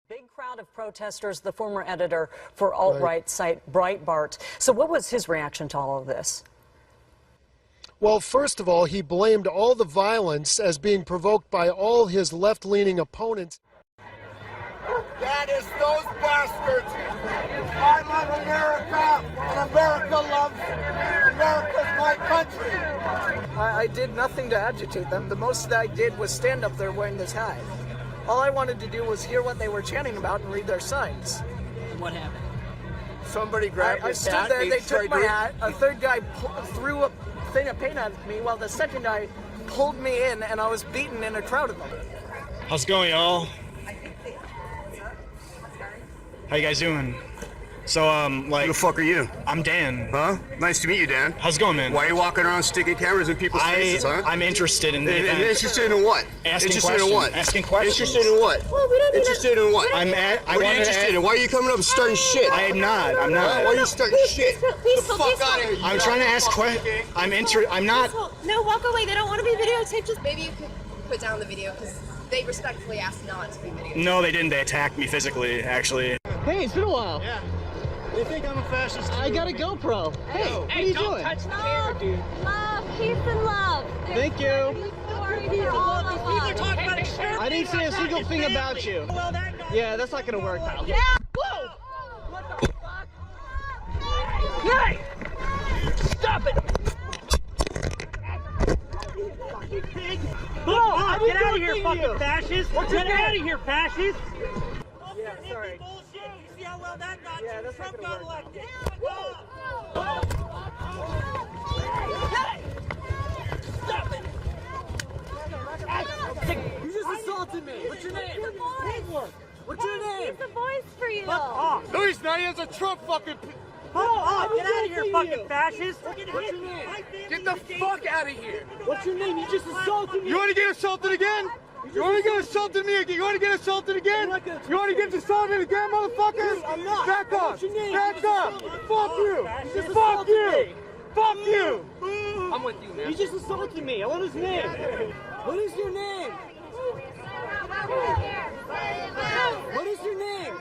Big crowd of protesters, the former editor for alt-right site Breitbart. So what was his reaction to all of this? Well, first of all, he blamed all the violence as being provoked by all his left-leaning opponents. That is those bastards. I love America, and America loves America's my country. I did nothing to agitate them. The most that I did was stand up there wearing this hat. All I wanted to do was hear what they were chanting about and read their signs. What happened? Somebody grabbed I his stood hat. there, they took my hat. A third guy threw a thing of paint at me, while the second guy pulled me in, and I was beaten in a crowd of them. How's it going, y'all? How you guys doing? So, like... Who the fuck are you? I'm Dan. Huh? Nice to meet you, Dan. How's it going, man? Why are you walking around sticking cameras in people's faces, huh? I'm interested in the event. Interested in what? Asking interested questions. in what? Asking questions. Interested in what? Well, we don't interested in what? What are you interested in? Why are you coming up and starting shit? I'm not. Why are you starting shit? Please, Get the fuck out of here. I'm trying to ask questions. I'm not... No, walk away. They don't want to be videotaped. Just maybe you could put down the video because they respectfully asked not to be videotaped. No, they didn't. They attacked me physically, actually. Hey, it's been a while. Yeah. They think I'm a fascist. I got a GoPro. Hey, what are you doing? touch the camera, dude. Love, peace and love. Thank you. I I didn't say a single thing about you. Yeah, that's not gonna work, pal. Yeah. Whoa! What the fuck? Hey! Stop it! Whoa! Get out of here, fucking fascist! Get out of here, fascist! Yeah, sorry. Bullshit. You see how well that got Yeah, you? that's Trump not got gonna work. elected. Hey! Stop it! You just assaulted me. What's your name? What's your name? He's the voice for you. Oh, No, he's not. He has a Trump fucking... oh, get out of here, you. fucking fascist! What's your name? Get the fuck out of here. What's your name? You just assaulted me. You want to get assaulted again? You want to get assaulted me again? You want to get assaulted again? You want to get assaulted again, motherfucker? I'm not. Back up. What's your name? Back up. Fuck you. just Fuck assaulted you. me. Fuck you. I'm with you, man. You just assaulted me. I want his name. What is your name? What is your name?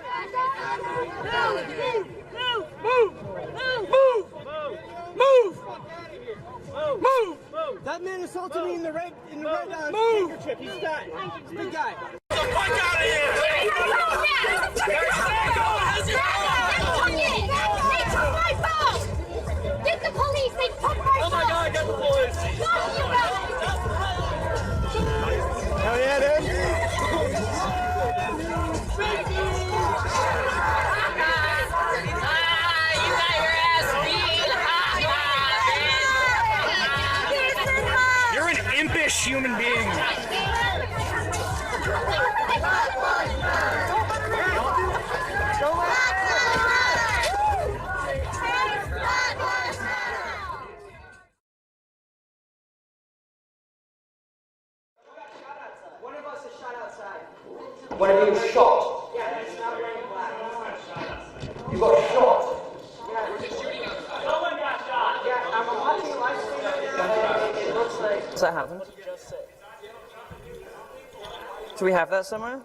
Move. That man assaulted me in the red handkerchief. He's fat. He's a big guy. Get the fuck out of here. They took my phone! Get the police! They took my phone! Oh my God, get the police. Fuck you guys! Hell yeah, dude. You're an impish human being. One of you shot. You got shot. Does that happen? Do we have that somewhere?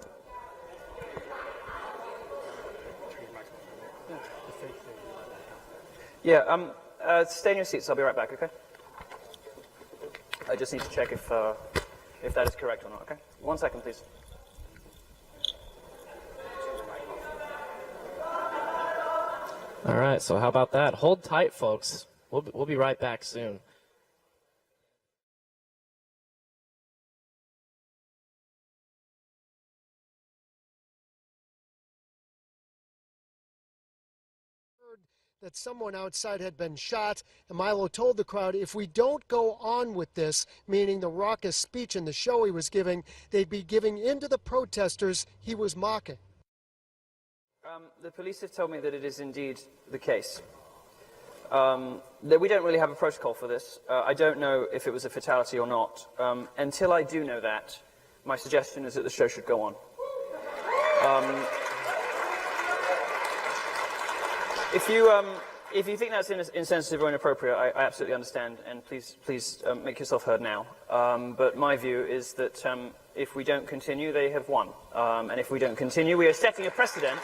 Yeah, stay in your seats. I'll be right back, okay? I just need to check if that is correct or not, okay? 1 second, please. All right, so how about that? Hold tight, folks. We'll be right back soon. That someone outside had been shot, and Milo told the crowd if we don't go on with this, meaning the raucous speech and the show he was giving, they'd be giving in to the protesters he was mocking. The police have told me that it is indeed the case. That we don't really have a protocol for this. I don't know if it was a fatality or not. Until I do know that, my suggestion is that the show should go on. If you think that's insensitive or inappropriate, I absolutely understand, and please make yourself heard now. But my view is that If we don't continue, they have won. And if we don't continue, we are setting a precedent.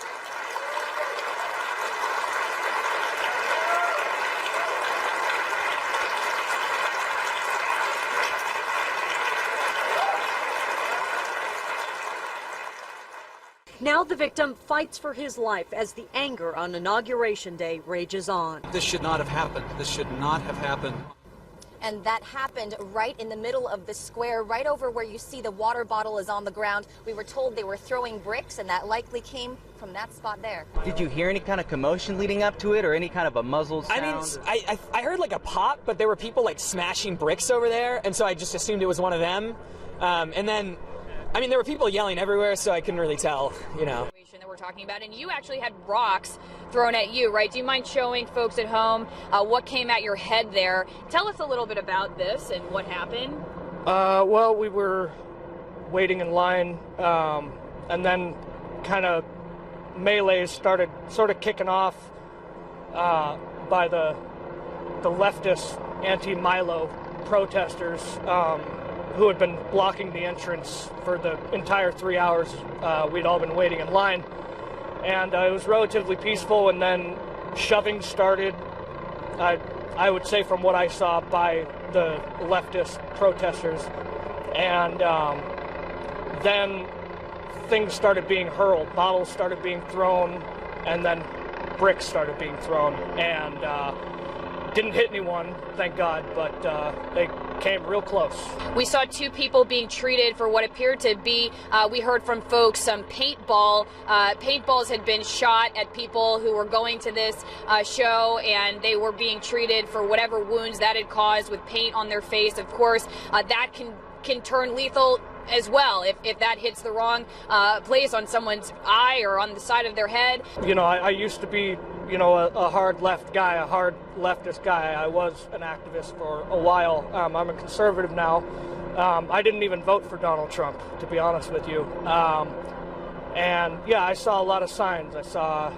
Now the victim fights for his life as the anger on Inauguration Day rages on. This should not have happened. This should not have happened. And that happened right in the middle of the square, right over where you see the water bottle is on the ground. We were told they were throwing bricks, and that likely came from that spot there. Did you hear any kind of commotion leading up to it, or any kind of a muzzled sound? I heard like a pop, but there were people like smashing bricks over there, and so I just assumed it was one of them. And then, I mean, there were people yelling everywhere, so I couldn't really tell, you know. That we're talking about, and you actually had rocks thrown at you, right? Do you mind showing folks at home what came at your head there? Tell us a little bit about this and what happened. Well, we were waiting in line, and then kind of melees started sort of kicking off by the leftist anti-Milo protesters who had been blocking the entrance for the entire 3 hours we'd all been waiting in line. And it was relatively peaceful, and then shoving started, I would say from what I saw, by the leftist protesters. And then things started being hurled, bottles started being thrown, and then bricks started being thrown. And didn't hit anyone, thank God, but they came real close. We saw 2 people being treated for what appeared to be, we heard from folks, some paintball. Paintballs had been shot at people who were going to this show, and they were being treated for whatever wounds that had caused with paint on their face. Of course, that can turn lethal as well if that hits the wrong place on someone's eye or on the side of their head. You know, I used to be, you know, a hard left guy, a hard leftist guy. I was an activist for a while. I'm a conservative now. I didn't even vote for Donald Trump, to be honest with you. And yeah, I saw a lot of signs. I saw,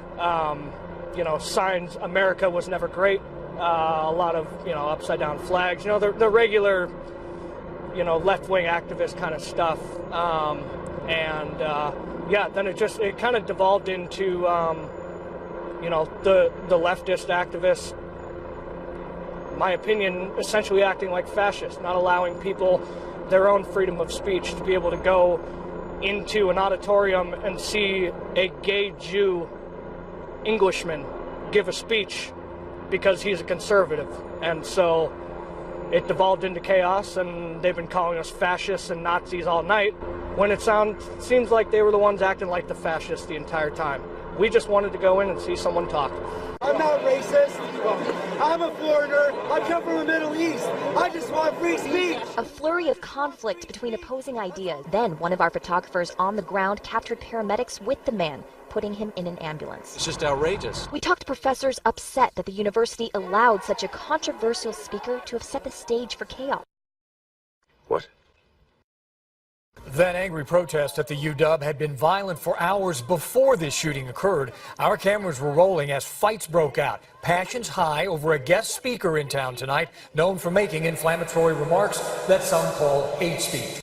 you know, signs America was never great. A lot of, you know, upside down flags. You know, the regular, you know, left-wing activist kind of stuff. Yeah, then it kind of devolved into, you know, the leftist activists, my opinion, essentially acting like fascists, not allowing people their own freedom of speech to be able to go into an auditorium and see a gay Jew Englishman give a speech because he's a conservative. And so it devolved into chaos, and they've been calling us fascists and Nazis all night, when it seems like they were the ones acting like the fascists the entire time. We just wanted to go in and see someone talk. I'm not racist. I'm a foreigner. I come from the Middle East. I just want free speech. A flurry of conflict between opposing ideas. Then one of our photographers on the ground captured paramedics with the man, putting him in an ambulance. It's just outrageous. We talked to professors upset that the university allowed such a controversial speaker to have set the stage for chaos. What? That angry protest at the UW had been violent for hours before this shooting occurred. Our cameras were rolling as fights broke out. Passions high over a guest speaker in town tonight, known for making inflammatory remarks that some call hate speech.